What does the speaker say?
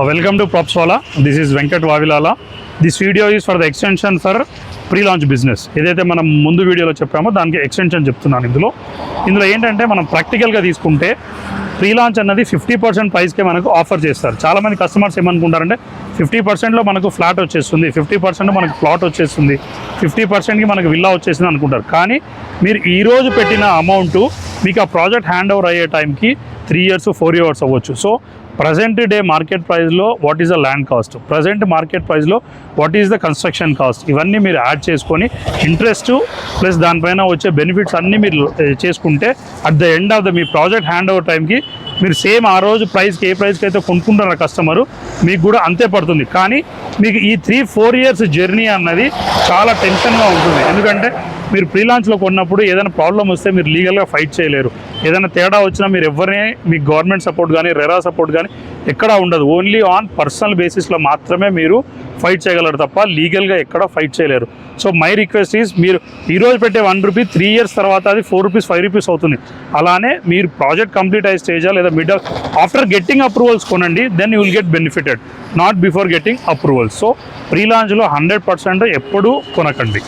Welcome to PropsWala. This is Venkat Vavilala. This video is for the extension for pre-launch business. ఏదైతే మనం ముందు వీడియోలో చెప్పామో దానికి ఎక్స్టెన్షన్ చెప్తున్నాను. ఇందులో ఏంటంటే మనం ప్రాక్టికల్గా తీసుకుంటే ప్రీ లాంచ్ అన్నది 50% ప్రైస్కే మనకు ఆఫర్ చేస్తారు. చాలామంది కస్టమర్స్ ఏమనుకుంటారంటే 50%లో మనకు ఫ్లాట్ వచ్చేస్తుంది, 50% మనకు ప్లాట్ వచ్చేస్తుంది, 50%కి మనకు విల్లా వచ్చేసింది అనుకుంటారు. కానీ మీరు ఈరోజు పెట్టిన అమౌంట్ మీకు ఆ ప్రాజెక్ట్ హ్యాండ్ ఓవర్ అయ్యే టైంకి 3 years 4 years అవ్వచ్చు. సో ప్రజెంట్ డే మార్కెట్ ప్రైస్లో what is the land cost, present market ప్రైస్లో what is the construction cost, ఇవన్నీ మీరు యాడ్ చేసుకొని ఇంట్రెస్ట్ ప్లస్ దానిపైన వచ్చే బెనిఫిట్స్ అన్నీ మీరు చేసుకుంటే at the end of the me project hand over టైంకి మీరు సేమ్ ఆ రోజు ప్రైస్కి ఏ ప్రైస్కి అయితే కొనుక్కుంటారో కస్టమరు మీకు కూడా అంతే పడుతుంది. కానీ మీకు ఈ 3-4 years జర్నీ అన్నది చాలా టెన్షన్గా ఉంటుంది. ఎందుకంటే మీరు ప్రీ లాంచ్లో కొన్నప్పుడు ఏదైనా ప్రాబ్లం వస్తే మీరు లీగల్గా ఫైట్ చేయలేరు. ఏదైనా తేడా వచ్చినా మీరు ఎవరినే మీకు గవర్నమెంట్ సపోర్ట్ కానీ రెరా సపోర్ట్ కానీ ఎక్కడా ఉండదు. ఓన్లీ ఆన్ పర్సనల్ బేసిస్లో మాత్రమే మీరు ఫైట్ చేయగలరు తప్ప లీగల్గా ఎక్కడ ఫైట్ చేయలేరు. సో మై రిక్వెస్ట్ ఈజ్ మీరు ఈరోజు పెట్టే ₹1 3 years తర్వాత అది ₹4 ₹5 అవుతుంది. అలానే మీరు ప్రాజెక్ట్ కంప్లీట్ అయ్యే స్టేజా లేదా మిడ్ ఆఫ్టర్ గెట్టింగ్ అప్రూవల్స్ కొనండి, then you will get benefited, not before getting approvals. So pre లాంచ్లో 100% ఎప్పుడూ కొనకండి.